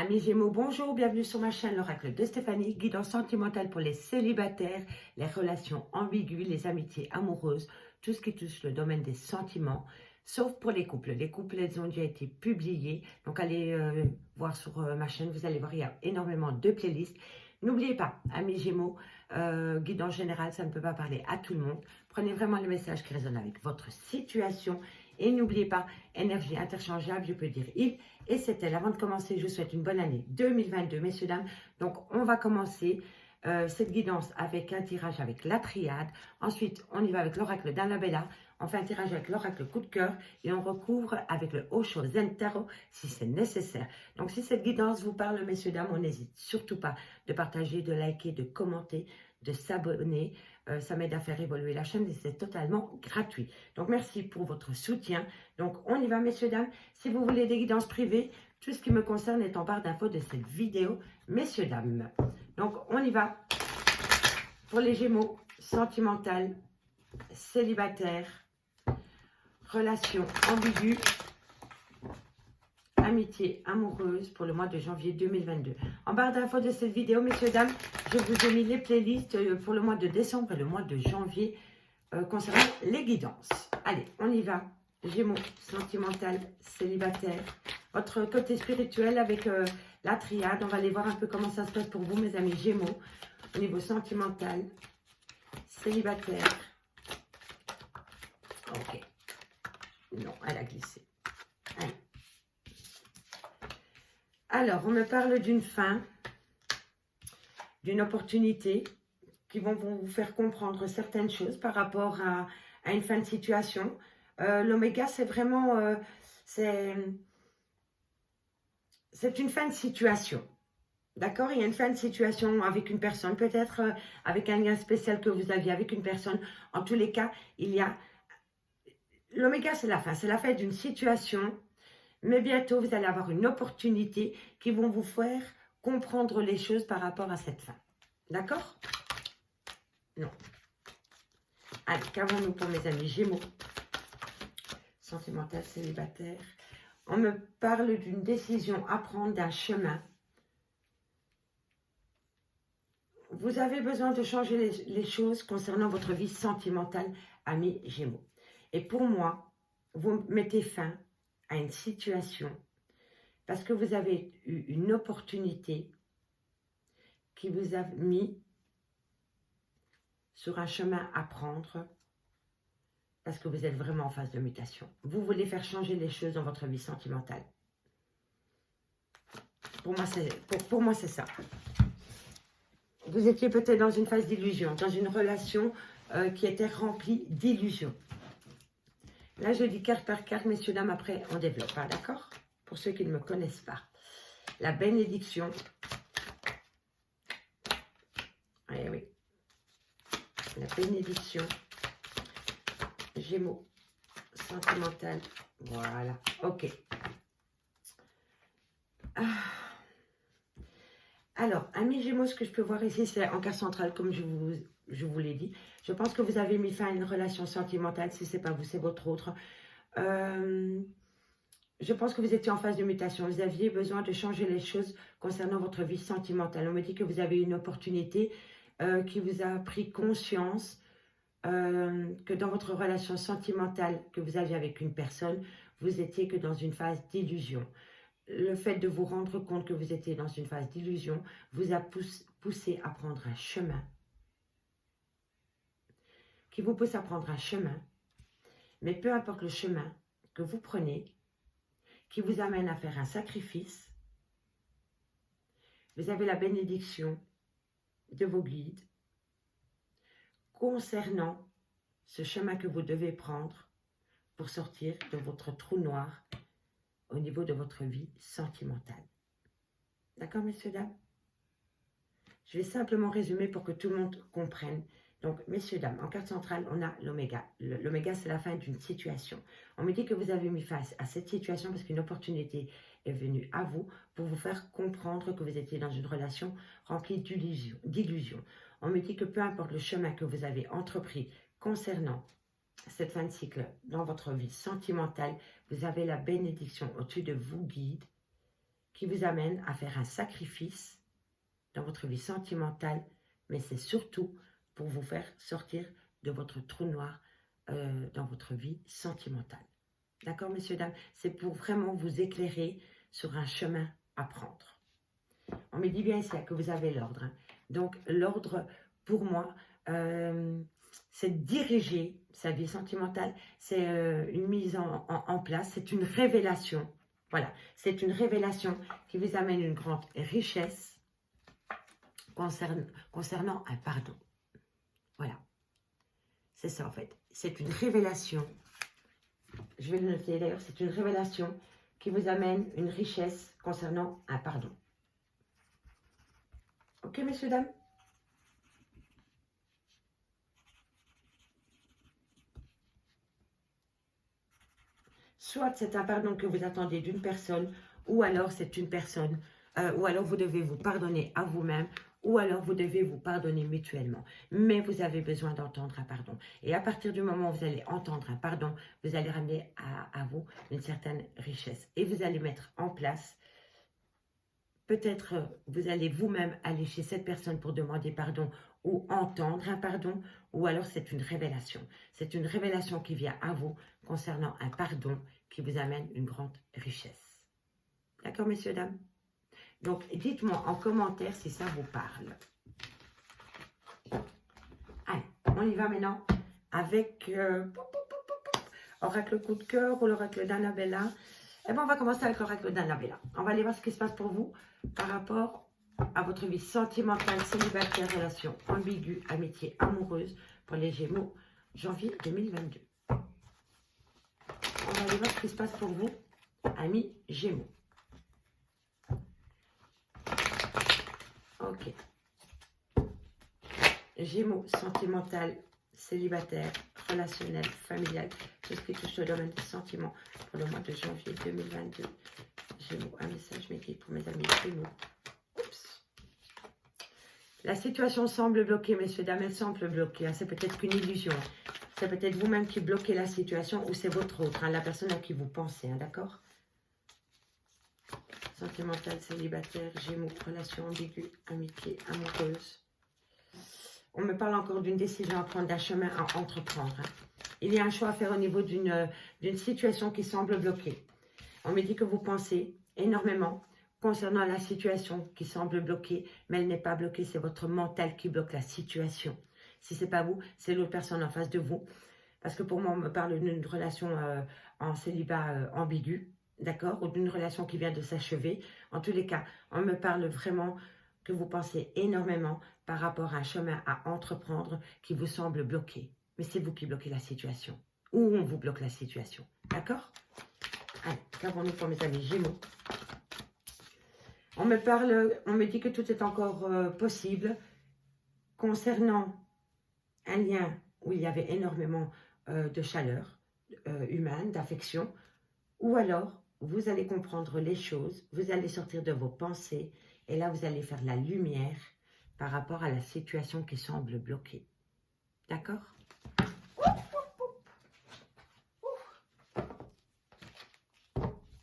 Amis Gémeaux, bonjour, bienvenue sur ma chaîne l'Oracle de Stéphanie, guidance sentimentale pour les célibataires, les relations ambiguës, les amitiés amoureuses, tout ce qui touche le domaine des sentiments, sauf pour les couples. Les couples, elles ont déjà été publiées, donc allez voir sur ma chaîne, vous allez voir, il y a énormément de playlists. N'oubliez pas, amis Gémeaux, guidance générale, ça ne peut pas parler à tout le monde. Prenez vraiment le message qui résonne avec votre situation. Et n'oubliez pas, énergie interchangeable, je peux dire il et c'est elle. Avant de commencer, je vous souhaite une bonne année 2022, messieurs, dames. Donc, on va commencer cette guidance avec un tirage avec la triade. Ensuite, on y va avec l'oracle d'Annabella. On fait un tirage avec l'oracle coup de cœur et on recouvre avec le Osho Zen Tarot si c'est nécessaire. Donc, si cette guidance vous parle, messieurs, dames, on n'hésite surtout pas de partager, de liker, de commenter, de s'abonner. Ça m'aide à faire évoluer la chaîne et c'est totalement gratuit. Donc, merci pour votre soutien. Donc, on y va, messieurs, dames. Si vous voulez des guidances privées, tout ce qui me concerne est en barre d'infos de cette vidéo, messieurs, dames. Donc, on y va. Pour les Gémeaux, sentimental, célibataire, relation ambiguë, amitié amoureuse pour le mois de janvier 2022. En barre d'infos de cette vidéo, messieurs, dames, je vous ai mis les playlists pour le mois de décembre et le mois de janvier concernant les guidances. Allez, on y va. Gémeaux, sentimental, célibataire. Votre côté spirituel avec la triade. On va aller voir un peu comment ça se passe pour vous, mes amis Gémeaux. Au niveau sentimental, célibataire. Ok. Non, elle a glissé. Allez. Alors, on me parle d'une fin, d'une opportunité qui vont vous faire comprendre certaines choses par rapport à une fin de situation. L'oméga, c'est vraiment... c'est une fin de situation. D'accord? Il y a une fin de situation avec une personne, peut-être avec un lien spécial que vous aviez avec une personne. En tous les cas, il y a... L'oméga, c'est la fin d'une situation. Mais bientôt, vous allez avoir une opportunité qui vont vous faire comprendre les choses par rapport à cette fin. D'accord? Non. Allez, qu'avons-nous pour mes amis Gémeaux? Sentimental, célibataire. On me parle d'une décision à prendre, d'un chemin. Vous avez besoin de changer les choses concernant votre vie sentimentale, amis Gémeaux. Et pour moi, vous mettez fin à une situation parce que vous avez eu une opportunité qui vous a mis sur un chemin à prendre parce que vous êtes vraiment en phase de mutation. Vous voulez faire changer les choses dans votre vie sentimentale. Pour moi, c'est ça. Vous étiez peut-être dans une phase d'illusion, dans une relation qui était remplie d'illusions. Là, je dis carte par carte, messieurs, dames, après, on développe, hein, d'accord? Pour ceux qui ne me connaissent pas. La bénédiction. Eh oui. La bénédiction. Gémeaux. Sentimental. Voilà. Ok. Alors, amis Gémeaux, ce que je peux voir ici, c'est en carte centrale, comme je vous l'ai dit. Je pense que vous avez mis fin à une relation sentimentale. Si ce n'est pas vous, c'est votre autre. Je pense que vous étiez en phase de mutation. Vous aviez besoin de changer les choses concernant votre vie sentimentale. On me dit que vous avez une opportunité qui vous a pris conscience que dans votre relation sentimentale que vous aviez avec une personne, vous étiez que dans une phase d'illusion. Le fait de vous rendre compte que vous étiez dans une phase d'illusion vous a poussé à prendre un chemin qui vous pousse à prendre un chemin. Mais peu importe le chemin que vous prenez, qui vous amène à faire un sacrifice, vous avez la bénédiction de vos guides concernant ce chemin que vous devez prendre pour sortir de votre trou noir au niveau de votre vie sentimentale. D'accord, messieurs, dames? Je vais simplement résumer pour que tout le monde comprenne. Donc, messieurs, dames, en carte centrale, on a l'oméga. L'oméga, c'est la fin d'une situation. On me dit que vous avez mis face à cette situation parce qu'une opportunité est venue à vous pour vous faire comprendre que vous étiez dans une relation remplie d'illusions. On me dit que peu importe le chemin que vous avez entrepris concernant cette fin de cycle dans votre vie sentimentale, vous avez la bénédiction au-dessus de vous guide qui vous amène à faire un sacrifice dans votre vie sentimentale, mais c'est surtout pour vous faire sortir de votre trou noir dans votre vie sentimentale. D'accord, messieurs, dames? C'est pour vraiment vous éclairer sur un chemin à prendre. On me dit bien ici que vous avez l'ordre. Hein. Donc, l'ordre, pour moi, c'est diriger sa vie sentimentale. C'est une mise en place. C'est une révélation. Voilà, c'est une révélation qui vous amène une grande richesse concernant un pardon. Voilà. C'est ça, en fait. C'est une révélation. Je vais le noter d'ailleurs. C'est une révélation qui vous amène une richesse concernant un pardon. Ok, messieurs, dames? Soit c'est un pardon que vous attendez d'une personne, ou alors c'est une personne, ou alors vous devez vous pardonner à vous-même, ou alors vous devez vous pardonner mutuellement. Mais vous avez besoin d'entendre un pardon. Et à partir du moment où vous allez entendre un pardon, vous allez ramener à vous une certaine richesse. Et vous allez mettre en place, peut-être vous allez vous-même aller chez cette personne pour demander pardon ou entendre un pardon, ou alors c'est une révélation. C'est une révélation qui vient à vous concernant un pardon qui vous amène une grande richesse. D'accord, messieurs, dames? Donc, dites-moi en commentaire si ça vous parle. Allez, on y va maintenant avec oracle coup de cœur ou l'oracle d'Annabella. Eh bien, on va commencer avec l'oracle d'Annabella. On va aller voir ce qui se passe pour vous par rapport à votre vie sentimentale, célibataire, relation ambiguë, amitié amoureuse pour les Gémeaux, janvier 2022. On va aller voir ce qui se passe pour vous, amis Gémeaux. Ok. Gémeaux, sentimental, célibataire, relationnel, familial, tout ce qui touche au domaine des sentiments pour le mois de janvier 2022. Gémeaux, un message m'écrit pour mes amis Gémeaux. Oups. La situation semble bloquée, messieurs, dames, elle semble bloquée. Hein. C'est peut-être qu'une illusion. C'est peut-être vous-même qui bloquez la situation ou c'est votre autre, hein, la personne à qui vous pensez, hein, d'accord? Sentimental, célibataire, Gémeaux, relation ambiguë, amitié, amoureuse. On me parle encore d'une décision à prendre, d'un chemin à entreprendre. Hein. Il y a un choix à faire au niveau d'une situation qui semble bloquée. On me dit que vous pensez énormément concernant la situation qui semble bloquée, mais elle n'est pas bloquée, c'est votre mental qui bloque la situation. Si ce n'est pas vous, c'est l'autre personne en face de vous. Parce que pour moi, on me parle d'une relation en célibat ambigu. D'accord? Ou d'une relation qui vient de s'achever. En tous les cas, on me parle vraiment que vous pensez énormément par rapport à un chemin à entreprendre qui vous semble bloqué. Mais c'est vous qui bloquez la situation. Ou on vous bloque la situation. D'accord? Allez, qu'avons-nous pour mes amis Gémeaux? On me dit que tout est encore possible concernant un lien où il y avait énormément de chaleur humaine, d'affection, ou alors vous allez comprendre les choses, vous allez sortir de vos pensées, et là vous allez faire la lumière par rapport à la situation qui semble bloquée. D'accord?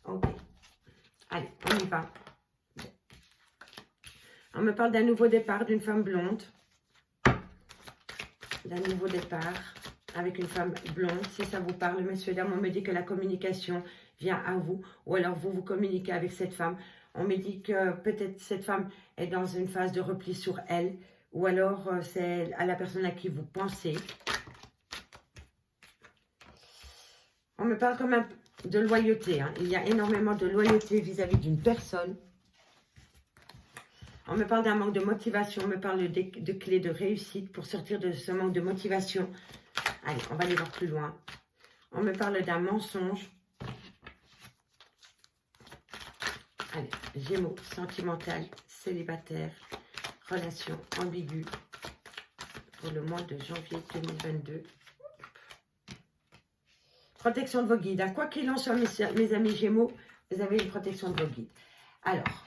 Ok. Allez, on y va. On me parle d'un nouveau départ d'une femme blonde. D'un nouveau départ avec une femme blonde. Si ça vous parle, messieurs, dames, on me dit que la communication vient à vous. Ou alors vous communiquez avec cette femme. On me dit que peut-être cette femme est dans une phase de repli sur elle. Ou alors c'est à la personne à qui vous pensez. On me parle quand même de loyauté. Hein. Il y a énormément de loyauté vis-à-vis d'une personne. On me parle d'un manque de motivation, on me parle de clés de réussite pour sortir de ce manque de motivation. Allez, on va aller voir plus loin. On me parle d'un mensonge. Allez, Gémeaux, sentimental, célibataire, relation ambiguë pour le mois de janvier 2022. Protection de vos guides. Hein. Quoi qu'il en soit, mes amis Gémeaux, vous avez une protection de vos guides. Alors,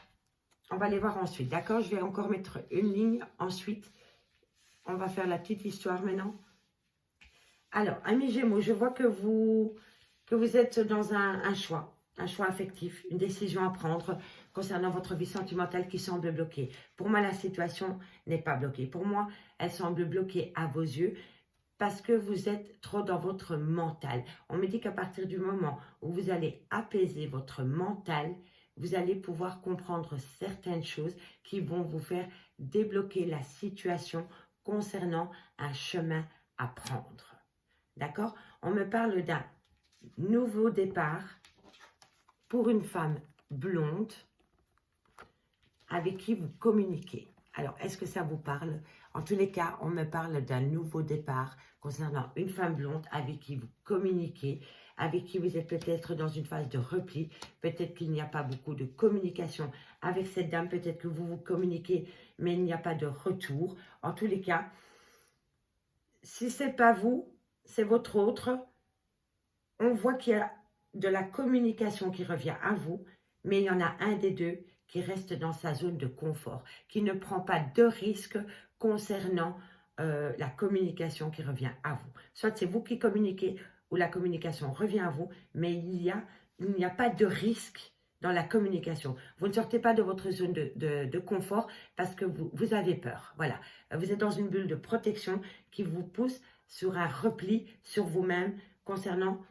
on va les voir ensuite, d'accord? Je vais encore mettre une ligne. Ensuite, on va faire la petite histoire maintenant. Alors, amis Gémeaux, je vois que vous êtes dans un choix. un choix affectif, une décision à prendre concernant votre vie sentimentale qui semble bloquée. Pour moi, la situation n'est pas bloquée. Pour moi, elle semble bloquée à vos yeux parce que vous êtes trop dans votre mental. On me dit qu'à partir du moment où vous allez apaiser votre mental, vous allez pouvoir comprendre certaines choses qui vont vous faire débloquer la situation concernant un chemin à prendre. D'accord? On me parle d'un nouveau départ pour une femme blonde avec qui vous communiquez. Alors, est-ce que ça vous parle? En tous les cas, on me parle d'un nouveau départ concernant une femme blonde avec qui vous communiquez, avec qui vous êtes peut-être dans une phase de repli. Peut-être qu'il n'y a pas beaucoup de communication avec cette dame. Peut-être que vous vous communiquez, mais il n'y a pas de retour. En tous les cas, si ce n'est pas vous, c'est votre autre. On voit qu'il y a de la communication qui revient à vous, mais il y en a un des deux qui reste dans sa zone de confort, qui ne prend pas de risque concernant la communication qui revient à vous. Soit c'est vous qui communiquez ou la communication revient à vous, mais il n'y a pas de risque dans la communication. Vous ne sortez pas de votre zone de confort parce que vous avez peur. Voilà, vous êtes dans une bulle de protection qui vous pousse sur un repli sur vous-même concernant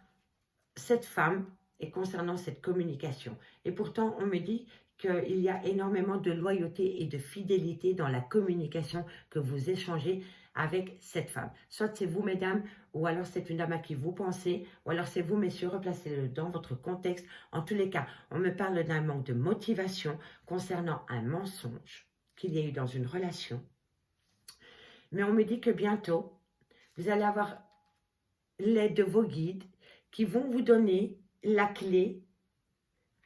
cette femme et concernant cette communication. Et pourtant, on me dit qu'il y a énormément de loyauté et de fidélité dans la communication que vous échangez avec cette femme. Soit c'est vous, mesdames, ou alors c'est une dame à qui vous pensez, ou alors c'est vous, messieurs, replacez-le dans votre contexte. En tous les cas, on me parle d'un manque de motivation concernant un mensonge qu'il y a eu dans une relation. Mais on me dit que bientôt, vous allez avoir l'aide de vos guides qui vont vous donner la clé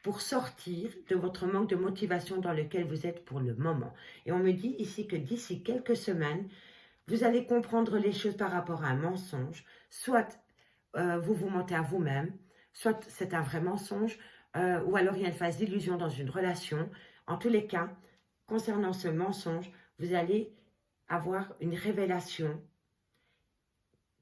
pour sortir de votre manque de motivation dans lequel vous êtes pour le moment. Et on me dit ici que d'ici quelques semaines, vous allez comprendre les choses par rapport à un mensonge. Soit vous vous mentez à vous-même, soit c'est un vrai mensonge, ou alors il y a une phase d'illusion dans une relation. En tous les cas, concernant ce mensonge, vous allez avoir une révélation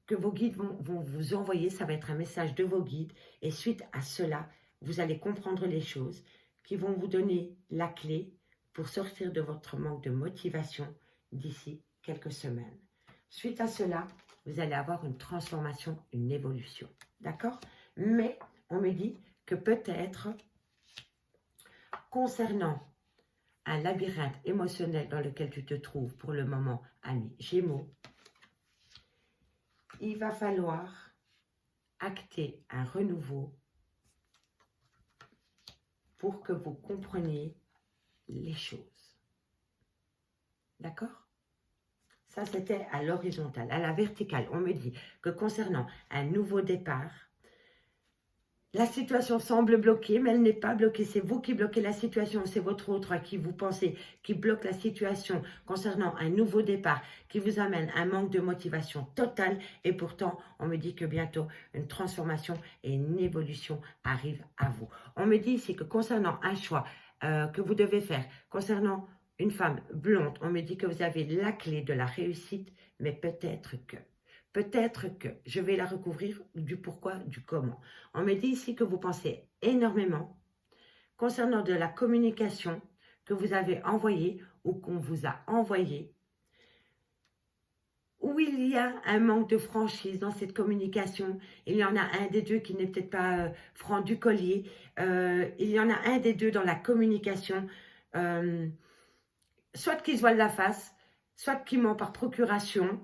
que vos guides vont vous envoyer. Ça va être un message de vos guides. Et suite à cela, vous allez comprendre les choses qui vont vous donner la clé pour sortir de votre manque de motivation d'ici quelques semaines. Suite à cela, vous allez avoir une transformation, une évolution. D'accord? Mais on me dit que peut-être, concernant un labyrinthe émotionnel dans lequel tu te trouves pour le moment, ami Gémeaux, il va falloir acter un renouveau pour que vous compreniez les choses. D'accord? Ça, c'était à l'horizontale. À la verticale, on me dit que concernant un nouveau départ, la situation semble bloquée, mais elle n'est pas bloquée. C'est vous qui bloquez la situation. C'est votre autre à qui vous pensez qui bloque la situation concernant un nouveau départ qui vous amène un manque de motivation totale. Et pourtant, on me dit que bientôt, une transformation et une évolution arrivent à vous. On me dit ici que concernant un choix que vous devez faire, concernant une femme blonde, on me dit que vous avez la clé de la réussite, mais peut-être que je vais la recouvrir du pourquoi, du comment. On me dit ici que vous pensez énormément concernant de la communication que vous avez envoyée ou qu'on vous a envoyée, où il y a un manque de franchise dans cette communication. Il y en a un des deux qui n'est peut-être pas franc du collier. Il y en a un des deux dans la communication, soit qu'il se voile la face, soit qu'il ment par procuration,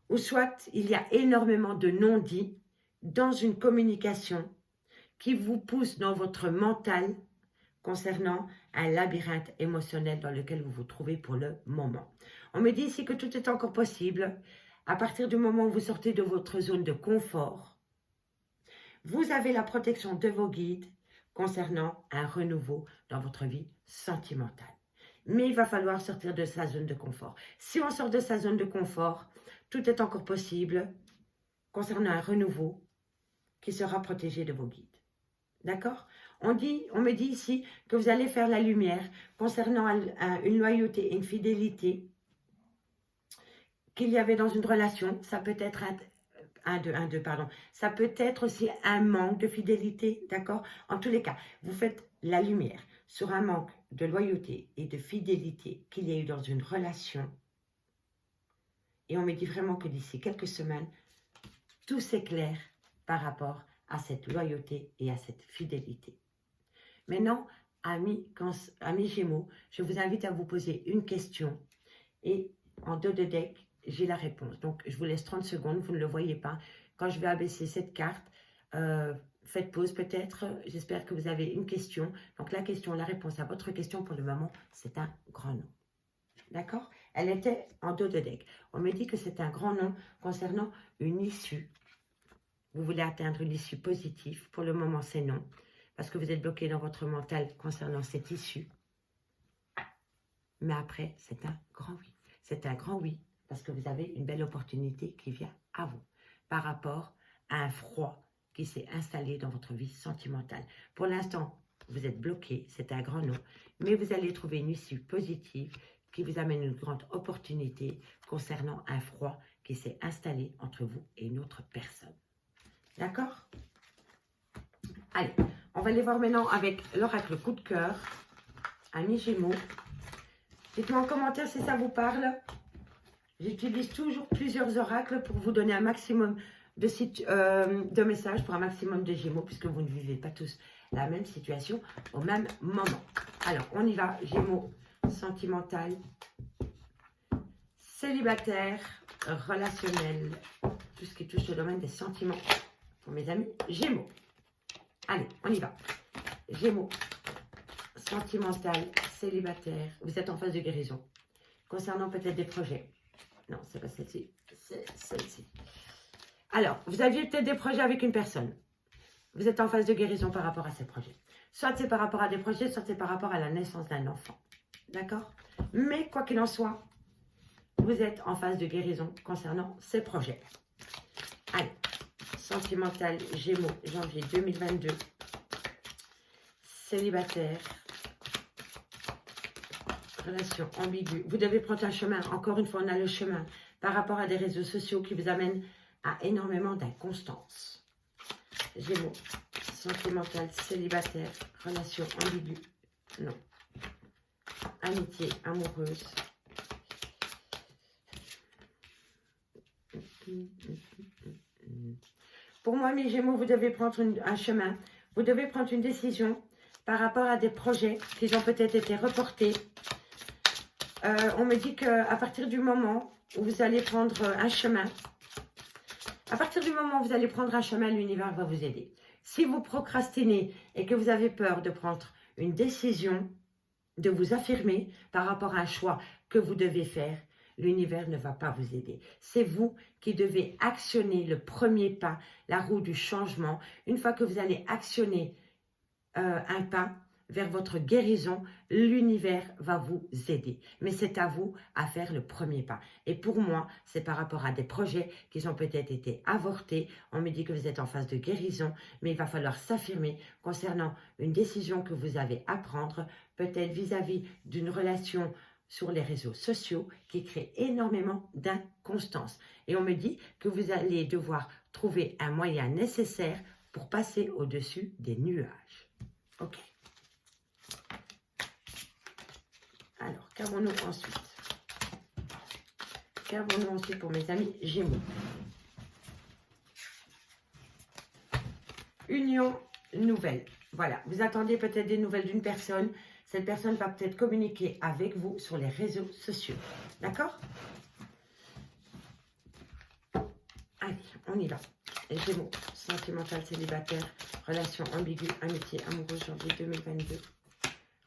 ou soit il y a énormément de non-dits dans une communication qui vous pousse dans votre mental concernant un labyrinthe émotionnel dans lequel vous vous trouvez pour le moment. On me dit ici que tout est encore possible à partir du moment où vous sortez de votre zone de confort. Vous avez la protection de vos guides concernant un renouveau dans votre vie sentimentale. Mais il va falloir sortir de sa zone de confort. Si on sort de sa zone de confort, tout est encore possible concernant un renouveau qui sera protégé de vos guides. D'accord? On me dit ici que vous allez faire la lumière concernant une loyauté et une fidélité qu'il y avait dans une relation. Ça peut être 1, 2, pardon. Ça peut être aussi un manque de fidélité, d'accord? En tous les cas, vous faites la lumière sur un manque de loyauté et de fidélité qu'il y a eu dans une relation. Et on me dit vraiment que d'ici quelques semaines, tout s'éclaire par rapport à cette loyauté et à cette fidélité. Maintenant, amis Gémeaux, je vous invite à vous poser une question et en dos de deck, j'ai la réponse. Donc, je vous laisse 30 secondes, vous ne le voyez pas. Quand je vais abaisser cette carte, faites pause peut-être. J'espère que vous avez une question. Donc, la question, la réponse à votre question pour le moment, c'est un grand non. D'accord? Elle était en dos de deck. On me dit que c'est un grand non concernant une issue. Vous voulez atteindre une issue positive. Pour le moment, c'est non. Parce que vous êtes bloqué dans votre mental concernant cette issue. Mais après, c'est un grand oui. C'est un grand oui parce que vous avez une belle opportunité qui vient à vous par rapport à un froid qui s'est installé dans votre vie sentimentale. Pour l'instant, vous êtes bloqué, c'est un grand non, mais vous allez trouver une issue positive qui vous amène une grande opportunité concernant un froid qui s'est installé entre vous et une autre personne. D'accord? Allez, on va aller voir maintenant avec l'oracle coup de cœur, amis Gémeaux. Dites-moi en commentaire si ça vous parle. J'utilise toujours plusieurs oracles pour vous donner un maximum de messages pour un maximum de Gémeaux, puisque vous ne vivez pas tous la même situation au même moment. Alors, on y va. Gémeaux, sentimental, célibataire, relationnel, tout ce qui touche le domaine des sentiments pour mes amis Gémeaux. Allez, on y va. Gémeaux, sentimental, célibataire, vous êtes en phase de guérison. Concernant peut-être des projets. Non, c'est pas celle-ci, c'est celle-ci. Alors, vous aviez peut-être des projets avec une personne. Vous êtes en phase de guérison par rapport à ces projets. Soit c'est par rapport à des projets, soit c'est par rapport à la naissance d'un enfant. D'accord? Mais quoi qu'il en soit, vous êtes en phase de guérison concernant ces projets. Allez, sentimental, Gémeaux, janvier 2022. Célibataire. Relation ambiguë. Vous devez prendre un chemin. Encore une fois, on a le chemin par rapport à des réseaux sociaux qui vous amènent à énormément d'inconstance. Gémeaux, sentimental, célibataire, relation ambiguë. Non. Amitié, amoureuse. Pour moi, mes Gémeaux, vous devez prendre un chemin. Vous devez prendre une décision par rapport à des projets qui ont peut-être été reportés. On me dit qu'à partir du moment où vous allez prendre un chemin, l'univers va vous aider. Si vous procrastinez et que vous avez peur de prendre une décision, de vous affirmer par rapport à un choix que vous devez faire, l'univers ne va pas vous aider. C'est vous qui devez actionner le premier pas, la roue du changement. Une fois que vous allez actionner un pas vers votre guérison, l'univers va vous aider. Mais c'est à vous à faire le premier pas. Et pour moi, c'est par rapport à des projets qui ont peut-être été avortés. On me dit que vous êtes en phase de guérison, mais il va falloir s'affirmer concernant une décision que vous avez à prendre, peut-être vis-à-vis d'une relation sur les réseaux sociaux qui crée énormément d'inconstance. Et on me dit que vous allez devoir trouver un moyen nécessaire pour passer au-dessus des nuages. Ok. Alors, qu'avons-nous ensuite? Qu'avons-nous ensuite pour mes amis Gémeaux? Union nouvelle. Voilà, vous attendez peut-être des nouvelles d'une personne. Cette personne va peut-être communiquer avec vous sur les réseaux sociaux. D'accord? Allez, on y va. Gémeaux, sentimental, célibataire, relation ambiguë, amitié, amoureuse, janvier 2022.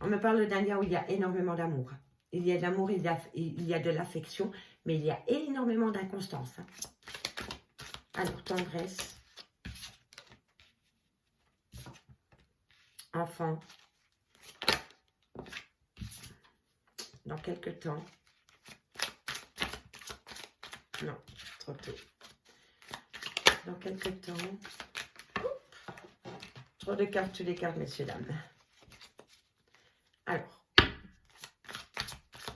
On me parle d'un lien où il y a énormément d'amour. Il y a de l'amour, il y a de l'affection, mais il y a énormément d'inconstance. Alors, tendresse. Enfant. Dans quelques temps. Non, trop tôt. Dans quelques temps. Trop de cartes, tous les cartes, messieurs, dames. Alors,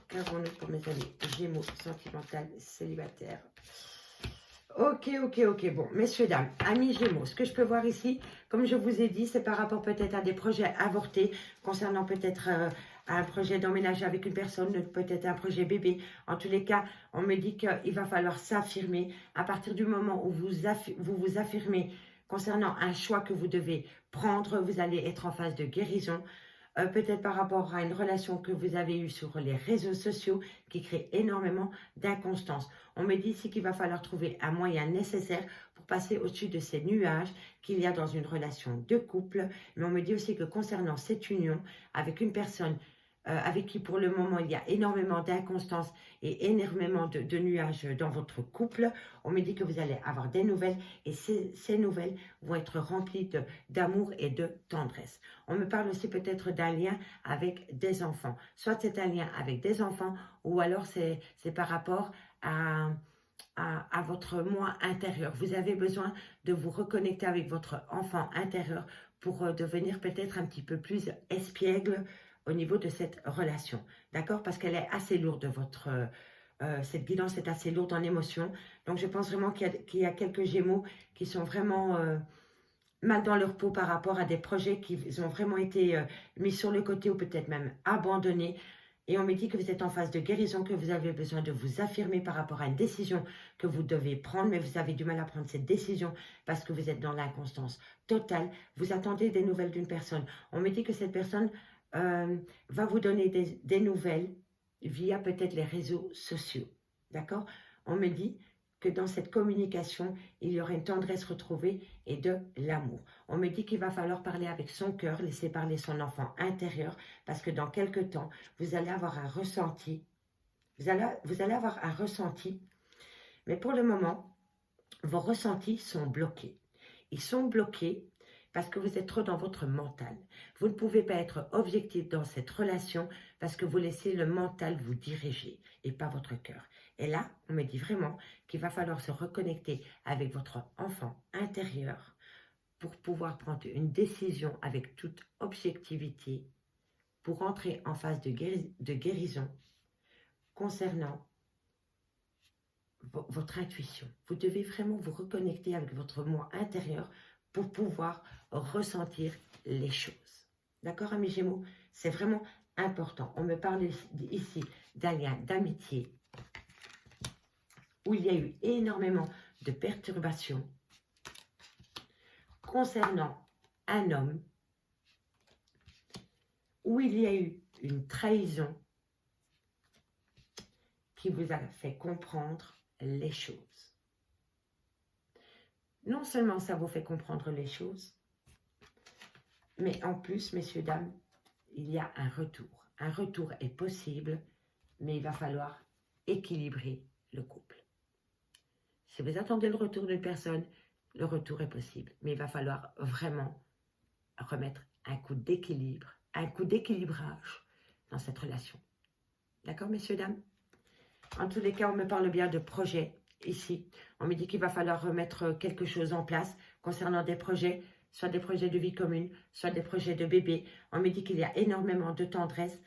qu'avons-nous pour mes amis Gémeaux, sentimental, célibataire, Ok, ok, ok. Bon, messieurs, dames, amis Gémeaux, ce que je peux voir ici, comme je vous ai dit, c'est par rapport peut-être à des projets avortés, concernant peut-être un projet d'emménager avec une personne, peut-être un projet bébé. En tous les cas, on me dit qu'il va falloir s'affirmer. À partir du moment où vous vous affirmez concernant un choix que vous devez prendre, vous allez être en phase de guérison. Peut-être par rapport à une relation que vous avez eue sur les réseaux sociaux qui crée énormément d'inconstance. On me dit ici qu'il va falloir trouver un moyen nécessaire pour passer au-dessus de ces nuages qu'il y a dans une relation de couple. Mais on me dit aussi que concernant cette union avec une personne avec qui pour le moment il y a énormément d'inconstance et énormément de nuages dans votre couple, on me dit que vous allez avoir des nouvelles et ces nouvelles vont être remplies d'amour et de tendresse. On me parle aussi peut-être d'un lien avec des enfants. Soit c'est un lien avec des enfants ou alors c'est par rapport à votre moi intérieur. Vous avez besoin de vous reconnecter avec votre enfant intérieur pour devenir peut-être un petit peu plus espiègle au niveau de cette relation. D'accord? Parce qu'elle est assez lourde, cette guidance est assez lourde en émotion. Donc je pense vraiment qu'il y a quelques Gémeaux qui sont vraiment mal dans leur peau par rapport à des projets qui ont vraiment été mis sur le côté ou peut-être même abandonnés. Et on me dit que vous êtes en phase de guérison, que vous avez besoin de vous affirmer par rapport à une décision que vous devez prendre, mais vous avez du mal à prendre cette décision parce que vous êtes dans l'inconstance totale. Vous attendez des nouvelles d'une personne. On me dit que cette personne va vous donner des nouvelles via peut-être les réseaux sociaux. D'accord? On me dit que dans cette communication, il y aura une tendresse retrouvée et de l'amour. On me dit qu'il va falloir parler avec son cœur, laisser parler son enfant intérieur, parce que dans quelque temps, vous allez avoir un ressenti. Vous allez avoir un ressenti, mais pour le moment, vos ressentis sont bloqués. Ils sont bloqués parce que vous êtes trop dans votre mental. Vous ne pouvez pas être objectif dans cette relation parce que vous laissez le mental vous diriger et pas votre cœur. Et là, on me dit vraiment qu'il va falloir se reconnecter avec votre enfant intérieur pour pouvoir prendre une décision avec toute objectivité pour entrer en phase de guérison concernant votre intuition. Vous devez vraiment vous reconnecter avec votre moi intérieur pour pouvoir ressentir les choses. D'accord, amis Gémeaux? C'est vraiment important. On me parle ici d'un lien d'amitié où il y a eu énormément de perturbations concernant un homme, où il y a eu une trahison qui vous a fait comprendre les choses. Non seulement ça vous fait comprendre les choses, mais en plus, messieurs, dames, il y a un retour. Un retour est possible, mais il va falloir équilibrer le couple. Si vous attendez le retour d'une personne, le retour est possible, mais il va falloir vraiment remettre un coup d'équilibre, un coup d'équilibrage dans cette relation. D'accord, messieurs, dames? En tous les cas, on me parle bien de projets ici. On me dit qu'il va falloir remettre quelque chose en place concernant des projets, soit des projets de vie commune, soit des projets de bébé. On me dit qu'il y a énormément de tendresse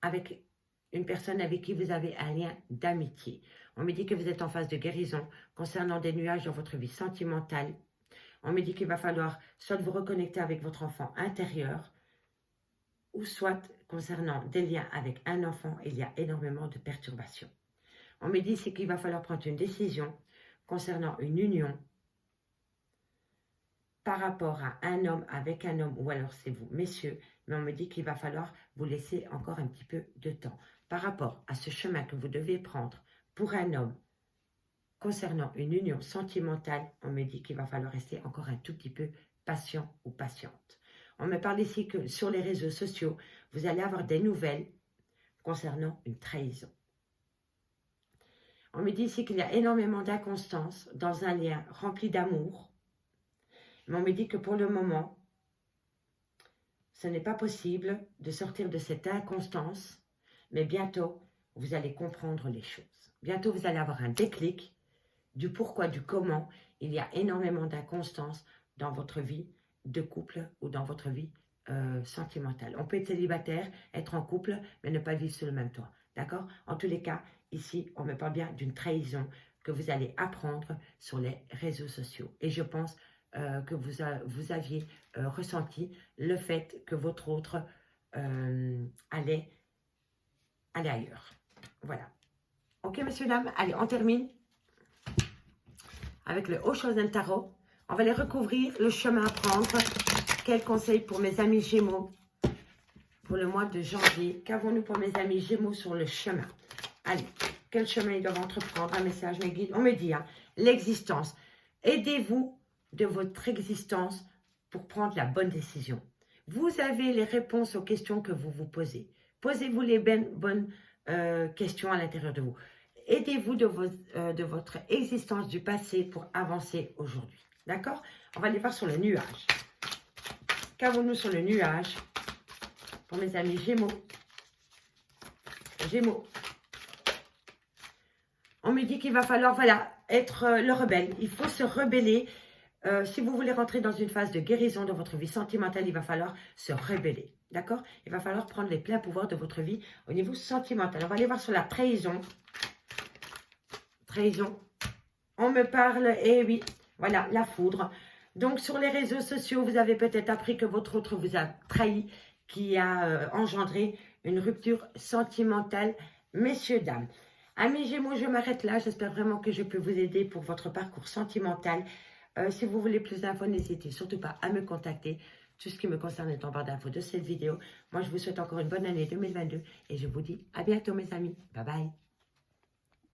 avec une personne avec qui vous avez un lien d'amitié. On me dit que vous êtes en phase de guérison concernant des nuages dans votre vie sentimentale. On me dit qu'il va falloir soit vous reconnecter avec votre enfant intérieur, ou soit concernant des liens avec un enfant, il y a énormément de perturbations. On me dit qu'il va falloir prendre une décision concernant une union par rapport à un homme avec un homme, ou alors c'est vous, messieurs, mais on me dit qu'il va falloir vous laisser encore un petit peu de temps. Par rapport à ce chemin que vous devez prendre pour un homme concernant une union sentimentale, on me dit qu'il va falloir rester encore un tout petit peu patient ou patiente. On me parle ici que sur les réseaux sociaux, vous allez avoir des nouvelles concernant une trahison. On me dit ici qu'il y a énormément d'inconstance dans un lien rempli d'amour. Mais on me dit que pour le moment, ce n'est pas possible de sortir de cette inconstance, mais bientôt, vous allez comprendre les choses. Bientôt, vous allez avoir un déclic du pourquoi, du comment. Il y a énormément d'inconstance dans votre vie de couple ou dans votre vie sentimentale. On peut être célibataire, être en couple, mais ne pas vivre sous le même toit. D'accord? En tous les cas, ici, on me parle bien d'une trahison que vous allez apprendre sur les réseaux sociaux. Et je pense que vous aviez ressenti le fait que votre autre allait ailleurs. Voilà. Ok, messieurs, dames, allez, on termine avec le Oshozen Tarot. On va les recouvrir, le chemin à prendre. Quels conseils pour mes amis Gémeaux pour le mois de janvier? Qu'avons-nous pour mes amis Gémeaux sur le chemin? Allez, quel chemin ils doivent entreprendre? Un message, mes guides. On me dit, hein, l'existence. Aidez-vous de votre existence pour prendre la bonne décision. Vous avez les réponses aux questions que vous vous posez. Posez-vous les bonnes questions à l'intérieur de vous. Aidez-vous de votre existence du passé pour avancer aujourd'hui. D'accord? On va aller voir sur le nuage. Qu'avons-nous sur le nuage pour mes amis Gémeaux? Gémeaux. On me dit qu'il va falloir, voilà, être le rebelle. Il faut se rebeller. Si vous voulez rentrer dans une phase de guérison de votre vie sentimentale, il va falloir se rebeller. D'accord? Il va falloir prendre les pleins pouvoirs de votre vie au niveau sentimental. On va aller voir sur la trahison. Trahison. On me parle, et oui, voilà, la foudre. Donc, sur les réseaux sociaux, vous avez peut-être appris que votre autre vous a trahi, qui a engendré une rupture sentimentale. Messieurs, dames, amis Gémeaux, je m'arrête là. J'espère vraiment que je peux vous aider pour votre parcours sentimental. Si vous voulez plus d'infos, n'hésitez surtout pas à me contacter. Tout ce qui me concerne est en barre d'infos de cette vidéo. Moi, je vous souhaite encore une bonne année 2022 et je vous dis à bientôt, mes amis. Bye bye.